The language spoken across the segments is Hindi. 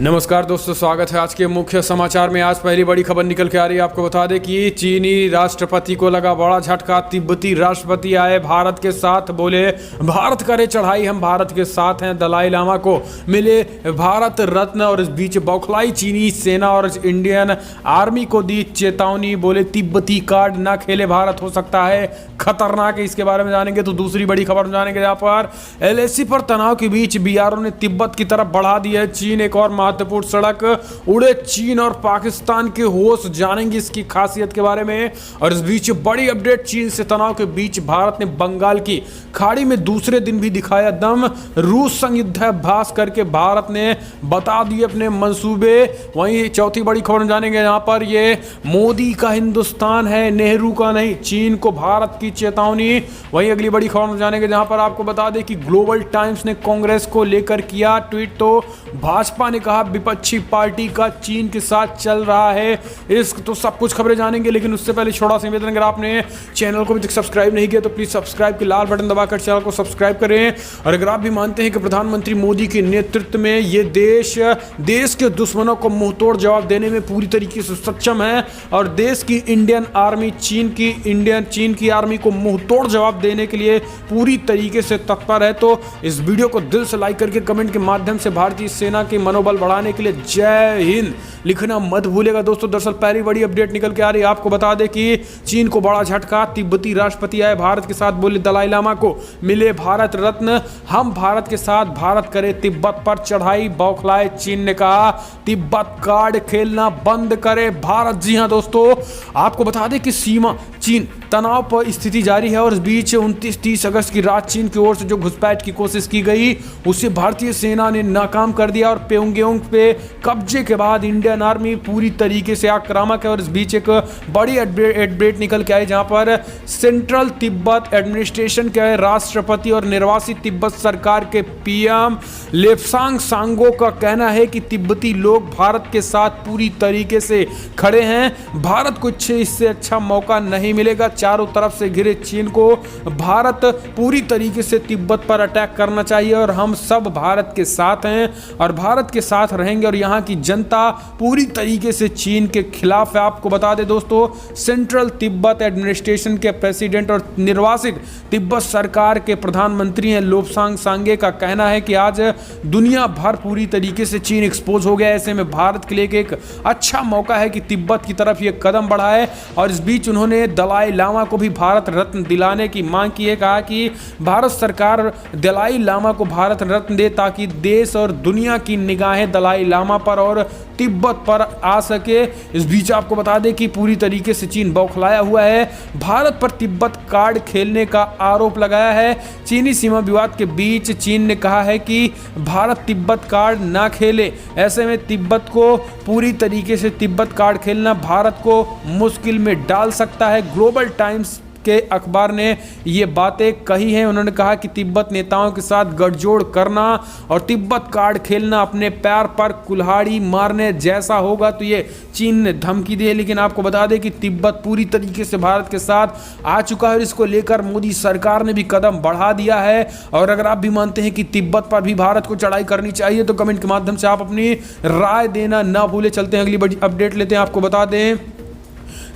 नमस्कार दोस्तों, स्वागत है आज के मुख्य समाचार में। आज पहली बड़ी खबर निकल के आ रही है। आपको बता दें कि चीनी राष्ट्रपति को लगा बड़ा झटका। तिब्बती राष्ट्रपति आए भारत के साथ, बोले भारत करे चढ़ाई, हम भारत के साथ हैं। दलाई लामा को मिले भारत रत्न और इस बीच बौखलाई चीनी सेना और इंडियन आर्मी को दी चेतावनी, बोले तिब्बती कार्ड ना खेले भारत, हो सकता है खतरनाक है। इसके बारे में जानेंगे। तो दूसरी बड़ी खबर जानेंगे यहाँ पर एलएसी पर तनाव के बीच बीआरओ ने तिब्बत की तरफ बढ़ा दी है चीन। एक और महत्वपूर्ण सड़क उड़े चीन और पाकिस्तान के होश, जानेंगे इसकी खासियत के बारे में। और इस बीच बड़ी अपडेट, चीन से तनाव के बीच भारत ने बंगाल की खाड़ी में दूसरे दिन भी दिखाया दम। रूस संग युद्धाभ्यास करके भारत ने बता दिए अपने मंसूबे। वहीं चौथी बड़ी खबर जानेंगे यहाँ पर, ये मोदी का हिंदुस्तान है, नेहरू का नहीं, चीन को भारत की चेतावनी। वहीं अगली बड़ी खबर जानेंगे जहां पर आपको बता दें कि ग्लोबल टाइम्स ने कांग्रेस को लेकर किया ट्वीट। तो भाजपा ने कहा विपक्षी पार्टी का चीन के साथ चल रहा है इश्क। तो सब कुछ खबरें जानेंगे, लेकिन उससे पहले छोटा सा निवेदन, अगर आपने चैनल को अभी तक सब्सक्राइब नहीं किया तो प्लीज सब्सक्राइब के लाल बटन दबाकर चैनल को सब्सक्राइब करें। और अगर आप भी मानते हैं कि प्रधानमंत्री मोदी के नेतृत्व में ये देश के दुश्मनों को मुंहतोड़ जवाब देने में पूरी तरीके से सक्षम है और देश की इंडियन आर्मी चीन की आर्मी को मुंहतोड़ जवाब देने के लिए पूरी तरीके से तत्पर है, तो इस वीडियो को दिल से लाइक करके कमेंट के माध्यम से भारतीय सेना के मनोबल बढ़ाने के लिए जय हिंद लिखना मत भूलेगा दोस्तों। दरअसल पहली बड़ी अपडेट निकल के आ रही है। आपको बता दें कि चीन को बड़ा झटका, तिब्बती राष्ट्रपति आए भारत के साथ, बोले दलाई लामा को मिले भारत रत्न, हम भारत के साथ, भारत करे तिब्बत पर चढ़ाई, बौखलाए चीन ने कहा तिब्बत कार्ड खेलना बंद करे भारत। जी हां दोस्तों, आपको बता दें कि सीमा चीन तनाव पर स्थिति जारी है और इस बीच 29-30 अगस्त की रात चीन की ओर से जो घुसपैठ की कोशिश की गई उसे भारतीय सेना ने नाकाम कर दिया और प्योंगयांग पे कब्जे के बाद इंडियन आर्मी पूरी तरीके से आक्रामक है। और इस बीच एक बड़ी अपडेट निकल के आई जहां पर सेंट्रल तिब्बत एडमिनिस्ट्रेशन के राष्ट्रपति और निर्वासित तिब्बत सरकार के पीएम लेप्सांग सांगो का कहना है कि तिब्बती लोग भारत के साथ पूरी तरीके से खड़े हैं। भारत को इससे अच्छा मौका नहीं मिलेगा। चारों तरफ से घिरे चीन को भारत पूरी तरीके से तिब्बत पर अटैक करना चाहिए और हम सब भारत के साथ हैं और भारत के साथ रहेंगे और यहाँ की जनता पूरी तरीके से चीन के खिलाफ है। आपको बता दें दोस्तों, सेंट्रल तिब्बत एडमिनिस्ट्रेशन के प्रेसिडेंट और निर्वासित तिब्बत सरकार के प्रधानमंत्री हैं लोप्सांग सांगे का कहना है कि आज दुनिया भर पूरी तरीके से चीन एक्सपोज हो गया। ऐसे में भारत के लिए एक अच्छा मौका है कि तिब्बत की तरफ ये कदम बढ़ाए। और इस बीच उन्होंने दलाई लामा को भी भारत रत्न दिलाने की मांग की है। कहा कि भारत सरकार दलाई लामा को भारत रत्न दे ताकि देश और दुनिया की निगाहें दलाई लामा पर और तिब्बत पर आ सके। इस बीच आपको बता दें कि पूरी तरीके से चीन बौखलाया हुआ है, भारत पर तिब्बत कार्ड खेलने का आरोप लगाया है। चीनी सीमा विवाद के बीच चीन ने कहा है कि भारत तिब्बत कार्ड ना खेले। ऐसे में तिब्बत को पूरी तरीके से तिब्बत कार्ड खेलना भारत को मुश्किल में डाल सकता है। ग्लोबल टाइम्स के अखबार ने ये बातें कही हैं। उन्होंने कहा कि तिब्बत नेताओं के साथ गठजोड़ करना और तिब्बत कार्ड खेलना अपने पैर पर कुल्हाड़ी मारने जैसा होगा, तो ये चीन ने धमकी दी है। लेकिन आपको बता दें कि तिब्बत पूरी तरीके से भारत के साथ आ चुका है और इसको लेकर मोदी सरकार ने भी कदम बढ़ा दिया है। और अगर आप भी मानते हैं कि तिब्बत पर भी भारत को चढ़ाई करनी चाहिए तो कमेंट के माध्यम से आप अपनी राय देना ना भूले। चलते हैं अगली बड़ी अपडेट लेते हैं। आपको बता दें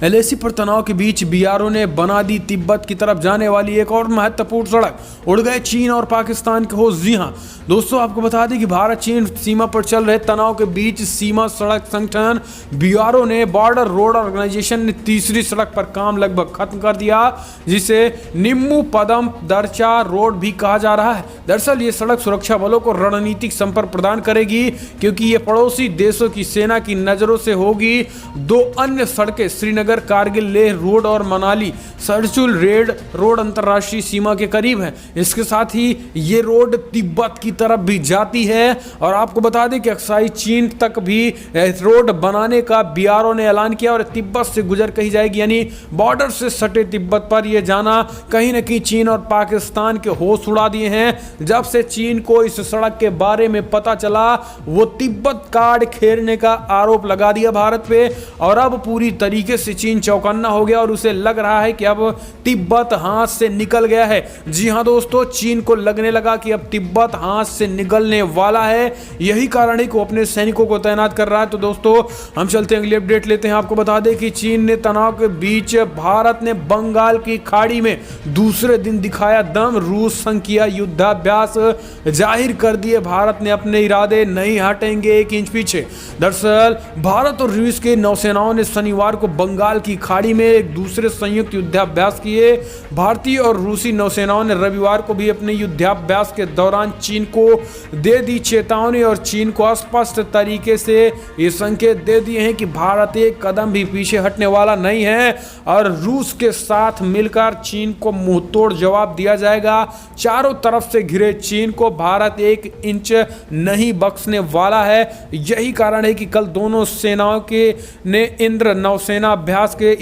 एलएसी पर तनाव के बीच बीआरओ ने बना दी तिब्बत की तरफ जाने वाली एक और महत्वपूर्ण सड़क, उड़ गए चीन और पाकिस्तान के होश। जी हां दोस्तों, आपको बता दें कि भारत चीन सीमा पर चल रहे तनाव के बीच सीमा सड़क संगठन बीआरओ ने बॉर्डर रोड ऑर्गेनाइजेशन ने तीसरी सड़क पर काम लगभग खत्म कर दिया, जिसे निम्मू पदम दरचा रोड भी कहा जा रहा है। दरअसल ये सड़क सुरक्षा बलों को रणनीतिक संपर्क प्रदान करेगी क्योंकि ये पड़ोसी देशों की सेना की नजरों से होगी। दो अन्य सड़कें श्रीनगर कारगिल लेह रोड और मनाली सरचुल रेड रोड अंतरराष्ट्रीय सीमा के करीब है। इसके साथ ही ये रोड तिब्बत की तरफ भी जाती है। और आपको बता दें कि अक्साई चीन तक भी रोड बनाने का बीआरओ ने ऐलान किया और तिब्बत से गुजर कही जाएगी, यानी बॉर्डर से सटे तिब्बत पर यह जाना कहीं ना कहीं चीन और पाकिस्तान के होश उड़ा दिए हैं। जब से चीन को इस सड़क के बारे में पता चला वो तिब्बत कार्ड खेलने का आरोप लगा दिया भारत पे और अब पूरी तरीके से चीन चौकन्ना हो गया और उसे लग रहा है कि अब तिब्बत हाथ से निकल गया है। जी हां दोस्तों, चीन को लगने लगा कि अब तिब्बत हाथ से निकलने वाला है। यही कारण है कि वो अपने सैनिकों को तैनात कर रहा है। तो दोस्तों हम चलते हैं, अगली अपडेट लेते हैं। आपको बता दें कि चीन ने तनाव के बीच भारत ने बंगाल की खाड़ी में दूसरे दिन दिखाया दम। रूस संग किया युद्धाभ्यास, जाहिर कर दिए भारत ने अपने इरादे, नहीं हटेंगे 1 इंच पीछे। दरअसल भारत और रूस के नौसेनाओं ने शनिवार को बंगाल की खाड़ी में एक दूसरे संयुक्त युद्धाभ्यास किए। भारतीय और रूसी नौसेनाओं ने रविवार को भी अपने युद्धाभ्यास के दौरान चीन को दे दी चेतावनी और चीन को स्पष्ट तरीके से ये संकेत दे दिए हैं कि भारत एक कदम भी पीछे हटने वाला नहीं है और रूस के साथ मिलकर चीन को मुंहतोड़ जवाब दिया जाएगा। चारों तरफ से घिरे चीन को भारत 1 इंच नहीं बख्शने वाला है। यही कारण है कि कल दोनों सेनाओं के ने इंद्र नौसेना अभ्यास के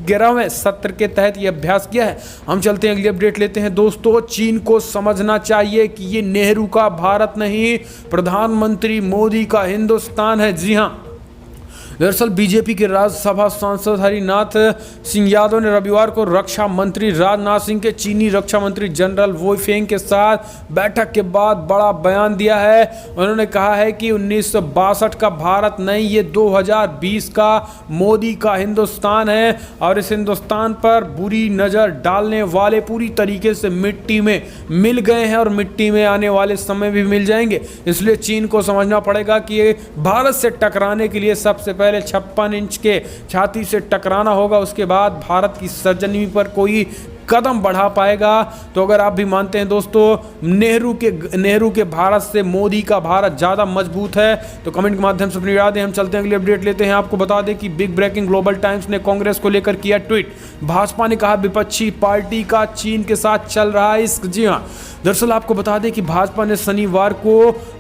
11वें सत्र के तहत यह अभ्यास किया है। हम चलते हैं, अगली अपडेट लेते हैं। दोस्तों चीन को समझना चाहिए कि ये नेहरू का भारत नहीं, प्रधानमंत्री मोदी का हिंदुस्तान है। जी हां, दरअसल बीजेपी के राज्यसभा सांसद हरिनाथ सिंह यादव ने रविवार को रक्षा मंत्री राजनाथ सिंह के चीनी रक्षा मंत्री जनरल वो फेंग के साथ बैठक के बाद बड़ा बयान दिया है। उन्होंने कहा है कि 1962 का भारत नहीं, ये 2020 का मोदी का हिंदुस्तान है और इस हिंदुस्तान पर बुरी नज़र डालने वाले पूरी तरीके से मिट्टी में मिल गए हैं और मिट्टी में आने वाले समय भी मिल जाएंगे। इसलिए चीन को समझना पड़ेगा कि भारत से टकराने के लिए सबसे पहले 56 इंच के छाती से टकराना होगा, उसके बाद भारत की सरजमीं पर कोई कदम बढ़ा पाएगा। तो अगर आप भी मानते हैं दोस्तों नेहरू के भारत से मोदी का भारत ज़्यादा मजबूत है तो कमेंट के माध्यम से अपनी राय दें। हम चलते हैं, अगली अपडेट लेते हैं। आपको बता दें कि बिग ब्रेकिंग ग्लोबल टाइम्स ने कांग्रेस को लेकर किया ट्वीट। भाजपा ने कहा विपक्षी पार्टी का चीन के साथ चल रहा है इश्क। जी हाँ, दरअसल आपको बता दें कि भाजपा ने शनिवार को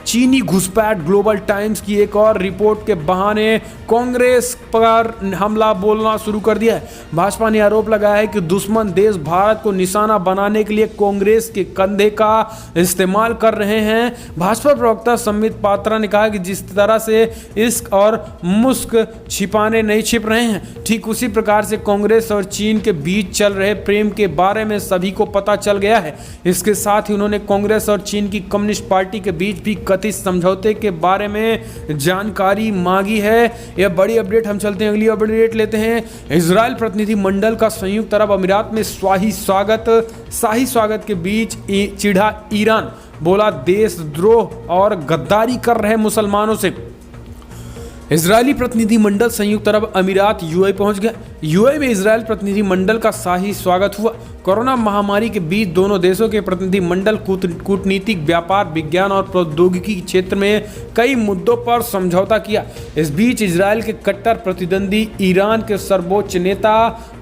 चीनी घुसपैठ ग्लोबल टाइम्स की एक और रिपोर्ट के बहाने कांग्रेस पर हमला बोलना शुरू कर दिया है। भाजपा ने आरोप लगाया है कि दुश्मन देश भारत को निशाना बनाने के लिए कांग्रेस के कंधे का इस्तेमाल कर रहे हैं। भाजपा प्रवक्ता संबित पात्रा ने कहा कि जिस तरह से इश्क और मुस्क छिपाने नहीं छिप रहे हैं, ठीक उसी प्रकार से कांग्रेस और चीन के बीच चल रहे प्रेम के बारे में सभी को पता चल गया है। इसके साथ ही उन्होंने कांग्रेस और चीन की कम्युनिस्ट पार्टी के बीच भी कथित समझौते के बारे में जानकारी मांगी है। यह बड़ी अपडेट। हम चलते हैं, अगली अपडेट लेते हैं। इजराइल प्रतिनिधि मंडल का संयुक्त अरब अमीरात में शाही स्वागत के बीच चिढ़ा ईरान, बोला देशद्रोह और गद्दारी कर रहे मुसलमानों से। इजरायली प्रतिनिधि मंडल संयुक्त अरब अमीरात यूएई पहुंच गया। यूएई में इजरायल प्रतिनिधि मंडल का शाही स्वागत हुआ। कोरोना महामारी के बीच दोनों देशों के प्रतिनिधि मंडल कूटनीतिक, व्यापार, विज्ञान और प्रौद्योगिकी के क्षेत्र में कई मुद्दों पर समझौता किया। इस बीच इजरायल के कट्टर प्रतिद्वंदी ईरान के सर्वोच्च नेता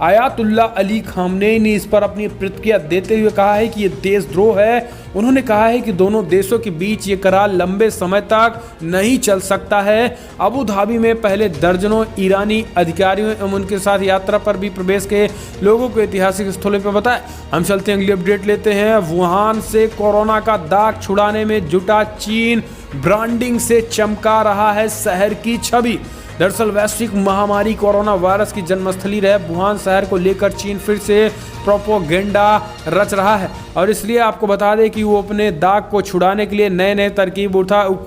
आयतुल्लाह अली खामनेई ने इस पर अपनी प्रतिक्रिया देते हुए कहा है कि ये देशद्रोह है। उन्होंने कहा है कि दोनों देशों के बीच ये करार लंबे समय तक नहीं चल सकता है। अबू धाबी में पहले दर्जनों ईरानी अधिकारियों एवं उनके साथ यात्रा पर भी प्रवेश के लोगों को ऐतिहासिक स्थलों पर बताया। हम चलते हैं, अगली अपडेट लेते हैं। वुहान से कोरोना का दाग छुड़ाने में जुटा चीन, ब्रांडिंग से चमका रहा है शहर की छवि। दरअसल वैश्विक महामारी कोरोना वायरस की जन्मस्थली रहे वुहान शहर को लेकर चीन फिर से प्रोपोगेंडा रच रहा है और इसलिए आपको बता दें कि वो अपने दाग को छुड़ाने के लिए नए नए तरकीब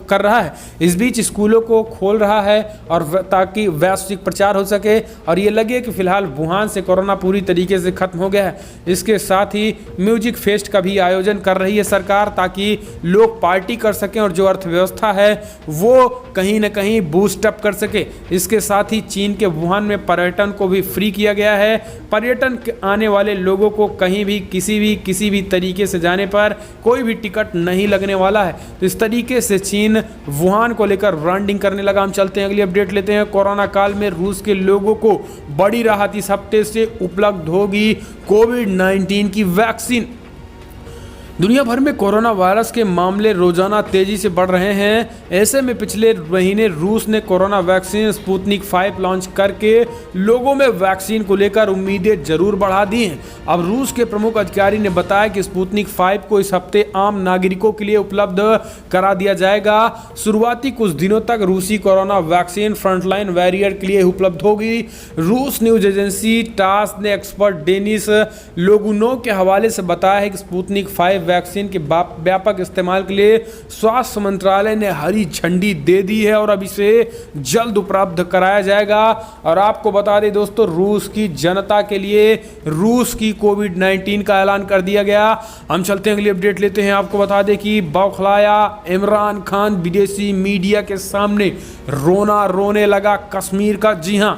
कर रहा है। इस बीच स्कूलों को खोल रहा है और ताकि वैश्विक प्रचार हो सके और ये लगे कि फिलहाल वुहान से कोरोना पूरी तरीके से खत्म हो गया है। इसके साथ ही म्यूजिक फेस्ट का भी आयोजन कर रही है सरकार ताकि लोग पार्टी कर सकें और जो अर्थव्यवस्था है वो कहीं ना कहीं बूस्टअप कर सके। इसके साथ ही चीन के वुहान में पर्यटन को भी फ्री किया गया है। पर्यटन आने वाले लोगों को कहीं भी किसी भी तरीके से जाने पर कोई भी टिकट नहीं लगने वाला है। तो इस तरीके से चीन वुहान को लेकर ब्रांडिंग करने लगा। हम चलते हैं, अगली अपडेट लेते हैं। कोरोना काल में रूस के लोगों को बड़ी राहत, इस हफ्ते से उपलब्ध होगी कोविड-19 की वैक्सीन। दुनिया भर में कोरोना वायरस के मामले रोजाना तेजी से बढ़ रहे हैं। ऐसे में पिछले महीने रूस ने कोरोना वैक्सीन स्पुतनिक 5 लॉन्च करके लोगों में वैक्सीन को लेकर उम्मीदें जरूर बढ़ा दी हैं। अब रूस के प्रमुख अधिकारी ने बताया कि स्पुतनिक 5 को इस हफ्ते आम नागरिकों के लिए उपलब्ध करा दिया जाएगा। शुरुआती कुछ दिनों तक रूसी कोरोना वैक्सीन फ्रंटलाइन वॉरियर के लिए उपलब्ध होगी। रूस न्यूज एजेंसी टास ने एक्सपर्ट डेनिस लोगुनोव के हवाले से बताया है कि स्पुतनिक 5 वैक्सीन के व्यापक इस्तेमाल के लिए स्वास्थ्य मंत्रालय ने हरी झंडी दे दी है और अब इसे जल्द उपलब्ध कराया जाएगा। और आपको बता दें दोस्तों, रूस की जनता के लिए रूस की कोविड-19 का ऐलान कर दिया गया। हम चलते हैं अगली अपडेट लेते हैं। आपको बता दें कि बौखलाया इमरान खान विदेशी मीडिया के सामने रोने लगा कश्मीर का। जी हां,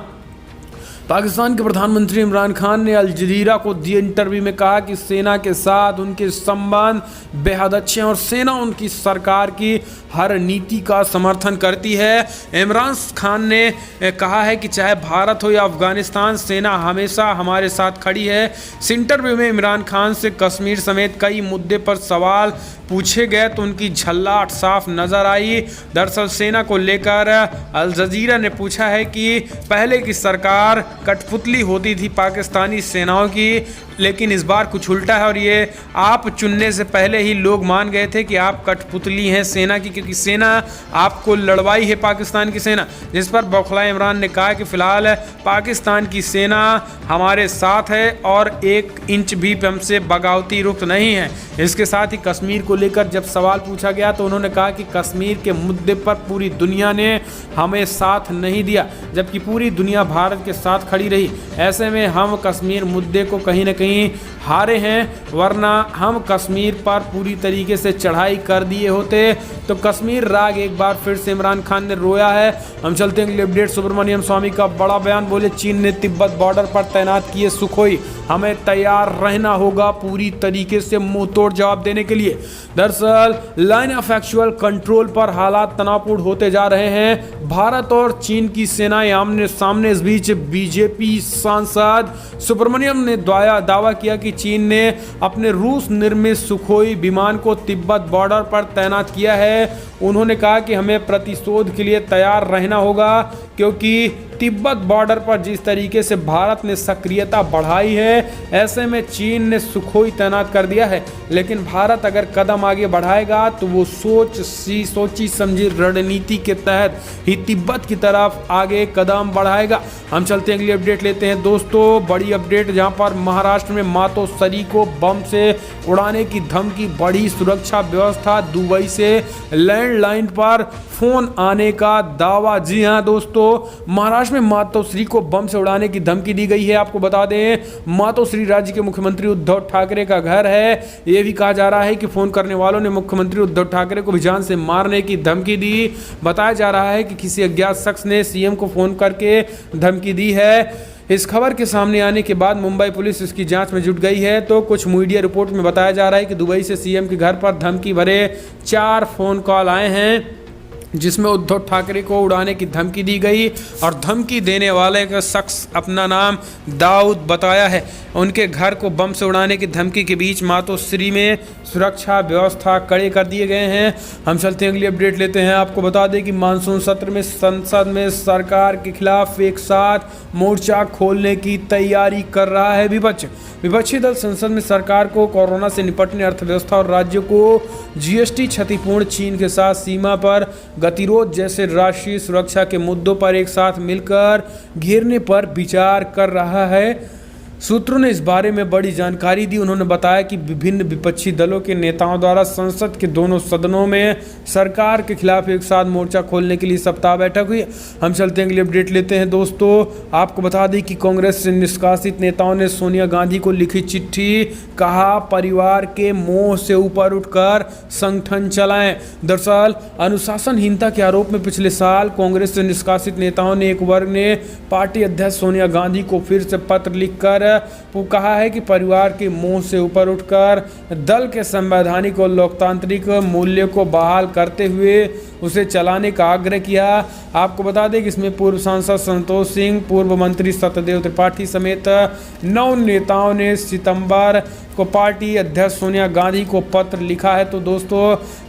पाकिस्तान के प्रधानमंत्री इमरान खान ने अल जजीरा को दिए इंटरव्यू में कहा कि सेना के साथ उनके संबंध बेहद अच्छे हैं और सेना उनकी सरकार की हर नीति का समर्थन करती है। इमरान खान ने कहा है कि चाहे भारत हो या अफगानिस्तान, सेना हमेशा हमारे साथ खड़ी है। इस इंटरव्यू में इमरान खान से कश्मीर समेत कई मुद्दे पर सवाल पूछे गए तो उनकी झल्लाहट साफ नजर आई। दरअसल सेना को लेकर अल जजीरा ने पूछा है कि पहले की सरकार कठपुतली होती थी पाकिस्तानी सेनाओं की, लेकिन इस बार कुछ उल्टा है और ये आप चुनने से पहले ही लोग मान गए थे कि आप कठपुतली हैं सेना की, क्योंकि सेना आपको लड़वाई है पाकिस्तान की सेना। जिस पर बौखलाए इमरान ने कहा कि फिलहाल पाकिस्तान की सेना हमारे साथ है और 1 इंच भी हमसे बगावती रुख नहीं है। इसके साथ ही कश्मीर को लेकर जब सवाल पूछा गया तो उन्होंने कहा कि कश्मीर के मुद्दे पर पूरी दुनिया ने हमें साथ नहीं दिया, जबकि पूरी दुनिया भारत के साथ खड़ी रही। ऐसे में हम कश्मीर मुद्दे को कहीं न कहीं हारे हैं, वरना हम कश्मीर पर पूरी तरीके से चढ़ाई कर दिए होते। तो कश्मीर राग एक बार फिर से इमरान खान ने रोया है। हम चलते हैं अगले अपडेट। सुब्रमण्यम स्वामी का बड़ा बयान, बोले चीन ने तिब्बत बॉर्डर पर तैनात किए सुखोई, हमें तैयार रहना होगा पूरी तरीके से मुंहतोड़ जवाब देने के लिए। दरअसल लाइन ऑफ एक्चुअल कंट्रोल पर हालात तनावपूर्ण होते जा रहे हैं। भारत और चीन की सेनाएं आमने सामने। इस बीच बीजेपी सांसद सुब्रमण्यम ने दावा किया कि चीन ने अपने रूस निर्मित सुखोई विमान को तिब्बत बॉर्डर पर तैनात किया है। उन्होंने कहा कि हमें प्रतिशोध के लिए तैयार रहना होगा, क्योंकि तिब्बत बॉर्डर पर जिस तरीके से भारत ने सक्रियता बढ़ाई है, ऐसे में चीन ने सुखोई तैनात कर दिया है। लेकिन भारत अगर कदम आगे बढ़ाएगा तो वो सोची समझी रणनीति के तहत ही तिब्बत की तरफ आगे कदम बढ़ाएगा। हम चलते हैं अगली अपडेट लेते हैं दोस्तों। बड़ी अपडेट, जहां पर महाराष्ट्र में मातोश्री को बम से उड़ाने की धमकी, बड़ी सुरक्षा व्यवस्था, दुबई से लैंडलाइन पर फोन आने का दावा। जी हां दोस्तों, महाराष्ट्र में मातोश्री को बम से उड़ाने की धमकी दी गई है। आपको बता दें, मातोश्री राज्य के मुख्यमंत्री उद्धव ठाकरे का घर है। यह भी कहा जा रहा है कि फोन करने वालों ने मुख्यमंत्री उद्धव ठाकरे को भी जान से मारने की धमकी दी। बताया जा रहा है कि किसी अज्ञात शख्स ने सीएम को फोन करके धमकी दी है। इस खबर के सामने आने के बाद मुंबई पुलिस इसकी जांच में जुट गई है। तो कुछ मीडिया रिपोर्ट में बताया जा रहा है कि दुबई से सीएम के घर पर धमकी भरे 4 फोन कॉल आए हैं, जिसमें उद्धव ठाकरे को उड़ाने की धमकी दी गई और धमकी देने वाले का शख्स अपना नाम दाऊद बताया है। उनके घर को बम से उड़ाने की धमकी के बीच मातोश्री में सुरक्षा व्यवस्था कड़े कर दिए गए हैं। हम चलते हैं अगली अपडेट लेते हैं। आपको बता दें कि मानसून सत्र में संसद में सरकार के खिलाफ एक साथ मोर्चा खोलने की तैयारी कर रहा है विपक्ष। विपक्षी दल संसद में सरकार को कोरोना से निपटने, अर्थव्यवस्था और राज्यों को जीएसटी क्षतिपूर्ण, चीन के साथ सीमा पर गतिरोध जैसे राष्ट्रीय सुरक्षा के मुद्दों पर एक साथ मिलकर घेरने पर विचार कर रहा है। सूत्रों ने इस बारे में बड़ी जानकारी दी। उन्होंने बताया कि विभिन्न विपक्षी दलों के नेताओं द्वारा संसद के दोनों सदनों में सरकार के खिलाफ एक साथ मोर्चा खोलने के लिए सप्ताह बैठक हुई। हम चलते हैं अगली अपडेट लेते हैं दोस्तों। आपको बता दें कि कांग्रेस से निष्कासित नेताओं ने सोनिया गांधी को लिखी चिट्ठी, कहा परिवार के मोह से ऊपर उठकर संगठन चलाएं। दरअसल अनुशासनहीनता के आरोप में पिछले साल कांग्रेस से निष्कासित नेताओं ने एक वर्ग ने पार्टी अध्यक्ष सोनिया गांधी को फिर से पत्र लिखकर वो कहा है कि परिवार के मोह से ऊपर उठकर दल के संवैधानिक और लोकतांत्रिक मूल्य को बहाल करते हुए उसे चलाने का आग्रह किया। आपको बता दें कि इसमें पूर्व सांसद संतोष सिंह, पूर्व मंत्री सत्यदेव त्रिपाठी समेत 9 नेताओं ने सितंबर को पार्टी अध्यक्ष सोनिया गांधी को पत्र लिखा है। तो दोस्तों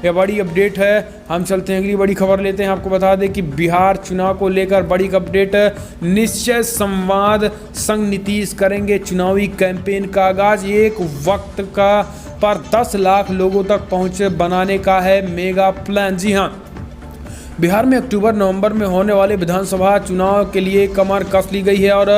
ये बड़ी अपडेट है। हम चलते हैं अगली बड़ी खबर लेते हैं। आपको बता दें कि बिहार चुनाव को लेकर बड़ी अपडेट, निश्चय संवाद संग नीतीश करेंगे चुनावी कैंपेन का आगाज। एक वक्त का पर 10 लाख लोगों तक पहुंचे बनाने का है मेगा प्लान। जी हाँ, बिहार में अक्टूबर नवंबर में होने वाले विधानसभा चुनाव के लिए कमर कस ली गई है और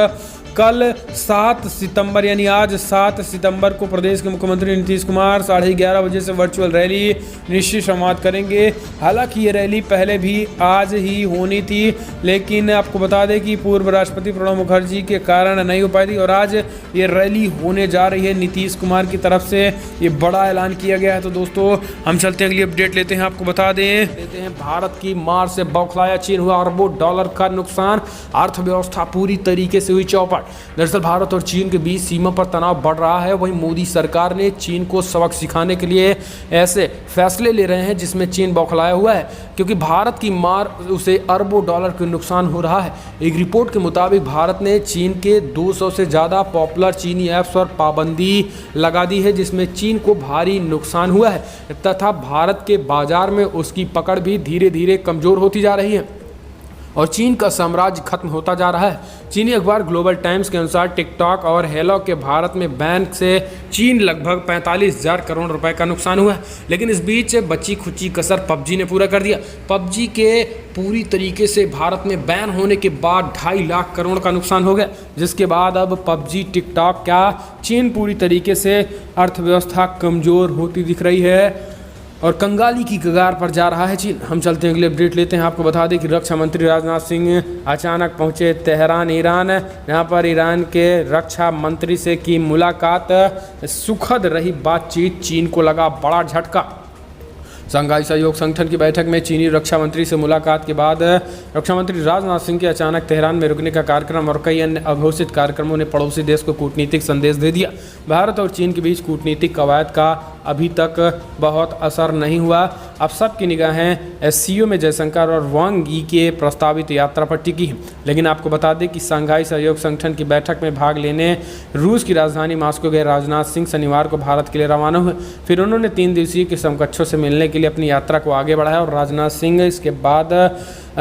कल 7 सितंबर यानी आज 7 सितंबर को प्रदेश के मुख्यमंत्री नीतीश कुमार 11:30 बजे से वर्चुअल रैली निश्चय संवाद करेंगे। हालांकि ये रैली पहले भी आज ही होनी थी, लेकिन आपको बता दें कि पूर्व राष्ट्रपति प्रणब मुखर्जी के कारण नहीं हो पाई थी और आज ये रैली होने जा रही है। नीतीश कुमार की तरफ से ये बड़ा ऐलान किया गया है। तो दोस्तों हम चलते हैं अगली अपडेट लेते हैं। आपको बता दें भारत की मार से बौखलाया चीन, हुआ अरबों डॉलर का नुकसान, अर्थव्यवस्था पूरी तरीके से हुई चौपट। दरअसल भारत और चीन के बीच सीमा पर तनाव बढ़ रहा है। वहीं मोदी सरकार ने चीन को सबक सिखाने के लिए ऐसे फैसले ले रहे हैं जिसमें चीन बौखलाया हुआ है, क्योंकि भारत की मार उसे अरबों डॉलर के नुकसान हो रहा है। एक रिपोर्ट के मुताबिक भारत ने चीन के 200 से ज़्यादा पॉपुलर चीनी ऐप्स पर पाबंदी लगा दी है, जिसमें चीन को भारी नुकसान हुआ है तथा भारत के बाजार में उसकी पकड़ भी धीरे धीरे कमज़ोर होती जा रही है और चीन का साम्राज्य खत्म होता जा रहा है। चीनी अखबार ग्लोबल टाइम्स के अनुसार टिकटॉक और हेलो के भारत में बैन से चीन लगभग 45,000 करोड़ रुपए का नुकसान हुआ है। लेकिन इस बीच बची खुची कसर पबजी ने पूरा कर दिया। पबजी के पूरी तरीके से भारत में बैन होने के बाद 2.5 लाख करोड़ का नुकसान हो गया, जिसके बाद अब पबजी, टिकटॉक क्या चीन पूरी तरीके से अर्थव्यवस्था कमज़ोर होती दिख रही है और कंगाली की कगार पर जा रहा है चीन। हम चलते हैं अगले अपडेट लेते हैं। आपको बता दें कि रक्षा मंत्री राजनाथ सिंह अचानक पहुंचे तेहरान, ईरान। यहाँ पर ईरान के रक्षा मंत्री से की मुलाकात, सुखद रही बातचीत, चीन को लगा बड़ा झटका। शंघाई सहयोग संगठन की बैठक में चीनी रक्षा मंत्री से मुलाकात के बाद रक्षा मंत्री राजनाथ सिंह के अचानक तेहरान में रुकने का कार्यक्रम और कई अन्य अघोषित कार्यक्रमों ने पड़ोसी देश को कूटनीतिक संदेश दे दिया। भारत और चीन के बीच कूटनीतिक कवायद का अभी तक बहुत असर नहीं हुआ। अब सबकी निगाहें एससीओ में जयशंकर और वांग यी के प्रस्तावित यात्रा पर टिकी है। लेकिन आपको बता दें कि शंघाई सहयोग संगठन की बैठक में भाग लेने रूस की राजधानी मॉस्को गए राजनाथ सिंह शनिवार को भारत के लिए रवाना हुए। फिर उन्होंने 3 दिवसीय के समकक्षों से मिलने के लिए अपनी यात्रा को आगे बढ़ाया और राजनाथ सिंह इसके बाद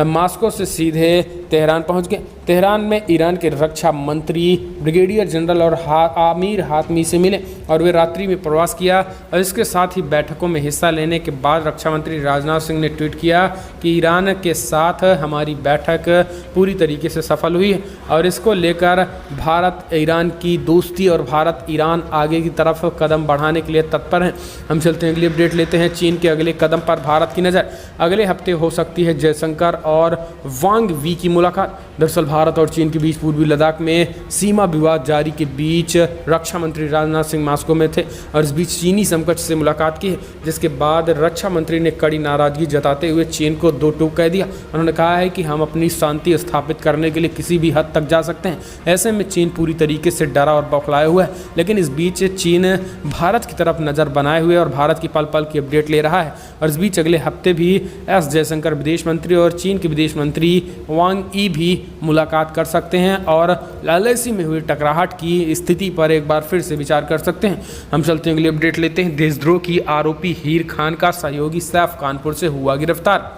मॉस्को से सीधे तेहरान पहुंच गए। तेहरान में ईरान के रक्षा मंत्री ब्रिगेडियर जनरल और आमिर हातमी से मिले और वे रात्रि में प्रवास किया और इसके साथ ही बैठकों में हिस्सा लेने के बाद रक्षा मंत्री राजनाथ सिंह ने ट्वीट किया कि ईरान के साथ हमारी बैठक पूरी तरीके से सफल हुई है और इसको लेकर भारत ईरान की दोस्ती और भारत ईरान आगे की तरफ कदम बढ़ाने के लिए तत्पर हैं। हम चलते हैं अगली अपडेट लेते हैं। चीन के अगले कदम पर भारत की नज़र। अगले हफ्ते हो सकती है जयशंकर और वांग वी की मुलाकात। दरअसल भारत और चीन के बीच पूर्वी लद्दाख में सीमा विवाद जारी के बीच रक्षा मंत्री राजनाथ सिंह मॉस्को में थे और इस बीच चीनी समकक्ष से मुलाकात की है, जिसके बाद रक्षा मंत्री ने कड़ी नाराजगी जताते हुए चीन को 2 टूक कह दिया। उन्होंने कहा है कि हम अपनी शांति स्थापित करने के लिए किसी भी हद तक जा सकते हैं। ऐसे में चीन पूरी तरीके से डरा और बौखलाया हुआ है, लेकिन इस बीच चीन भारत की तरफ नज़र बनाए हुए और भारत की पल पल की अपडेट ले रहा है। और इस बीच अगले हफ्ते भी एस जयशंकर विदेश मंत्री और चीन के विदेश मंत्री वांग यी भी मुलाकात कर सकते हैं और लालैसी में हुई टकराहट की स्थिति पर एक बार फिर से विचार कर सकते हैं। हम चलते हैं अगली अपडेट लेते हैं। देशद्रोह की आरोपी हीर खान का सहयोगी सैफ कानपुर से हुआ गिरफ्तार।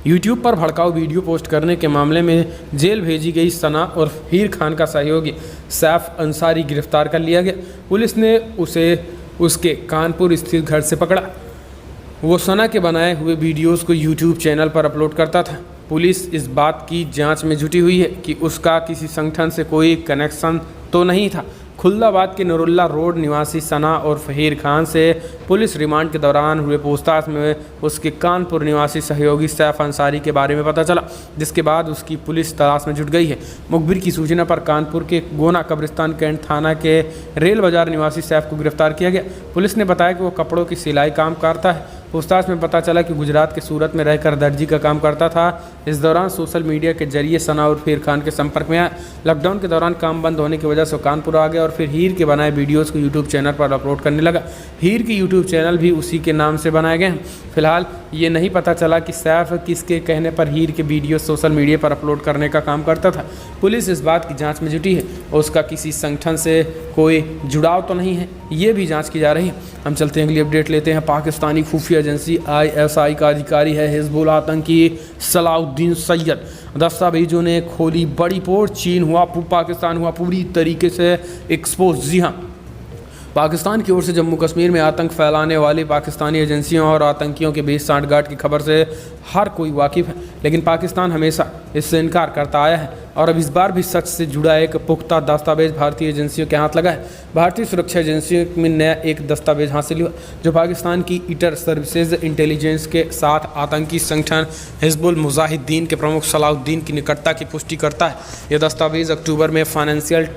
यूट्यूब पर भड़काऊ वीडियो पोस्ट करने के मामले में जेल भेजी गई सना और हीर खान का सहयोगी सैफ अंसारी गिरफ्तार कर लिया गया। पुलिस ने उसे उसके कानपुर स्थित घर से पकड़ा। वो सना के बनाए हुए वीडियोस को यूट्यूब चैनल पर अपलोड करता था। पुलिस इस बात की जांच में जुटी हुई है कि उसका किसी संगठन से कोई कनेक्शन तो नहीं था। खुल्दाबाद के नूरुल्ला रोड निवासी सना और फहीर खान से पुलिस रिमांड के दौरान हुए पूछताछ में उसके कानपुर निवासी सहयोगी सैफ अंसारी के बारे में पता चला, जिसके बाद उसकी पुलिस तलाश में जुट गई है। मुखबिर की सूचना पर कानपुर के गोना कब्रिस्तान कैंट थाना के रेल बाजार निवासी सैफ को गिरफ्तार किया गया। पुलिस ने बताया कि वो कपड़ों की सिलाई काम करता है। पूछताछ में पता चला कि गुजरात के सूरत में रहकर दर्जी का काम करता था। इस दौरान सोशल मीडिया के जरिए सना और हीर खान के संपर्क में आया। लॉकडाउन के दौरान काम बंद होने की वजह से कानपुर आ गया और फिर हीर के बनाए वीडियोज़ को यूट्यूब चैनल पर अपलोड करने लगा। हीर की यूट्यूब चैनल भी उसी के नाम से बनाए गए हैं। फिलहाल ये नहीं पता चला कि सैफ किसके कहने पर हीर के वीडियो सोशल मीडिया पर अपलोड करने का काम करता था। पुलिस इस बात की जांच में जुटी है और उसका किसी संगठन से कोई जुड़ाव तो नहीं है, ये भी जांच की जा रही है। हम चलते हैं, अगली अपडेट लेते हैं। पाकिस्तानी खुफिया एजेंसी ISI का अधिकारी है हिजबुल आतंकी सलाउद्दीन सैयद। दस्तावेजों ने खोली बड़ी पोल, चीन हुआ पाकिस्तान हुआ पूरी तरीके से एक्सपोज। जी हाँ, पाकिस्तान की ओर से जम्मू कश्मीर में आतंक फैलाने वाली पाकिस्तानी एजेंसियों और आतंकियों के बीच सांठगांठ की खबर से हर कोई वाकिफ़ है, लेकिन पाकिस्तान हमेशा इससे इनकार करता आया है और अब इस बार भी सच से जुड़ा एक पुख्ता दस्तावेज भारतीय एजेंसियों के हाथ लगा है। भारतीय सुरक्षा एजेंसियों में नया एक दस्तावेज हासिल हुआ जो पाकिस्तान की इंटर सर्विसेज इंटेलिजेंस के साथ आतंकी संगठन हिजबुल मुजाहिदीन के प्रमुख सलाउद्दीन की निकटता की पुष्टि करता है। यह दस्तावेज अक्टूबर में financial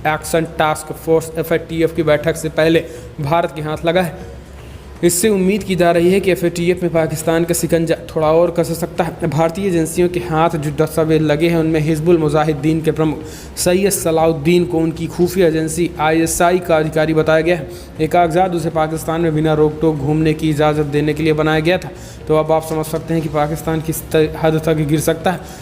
action task force FATF की बैठक से पहले भारत के हाथ लगा है। इससे उम्मीद की जा रही है कि FATF में पाकिस्तान का शिकंजा थोड़ा और कस सकता है। भारतीय एजेंसियों के हाथ जो दस्तावेज लगे हैं उनमें हिजबुल मुजाहिदीन के प्रमुख सैयद सलाउद्दीन को उनकी खुफिया एजेंसी ISI का अधिकारी बताया गया है। ये कागजात उसे पाकिस्तान में बिना रोक टोक घूमने की इजाज़त देने के लिए बनाया गया था। तो अब आप समझ सकते हैं कि पाकिस्तान किस हद तक गिर सकता है।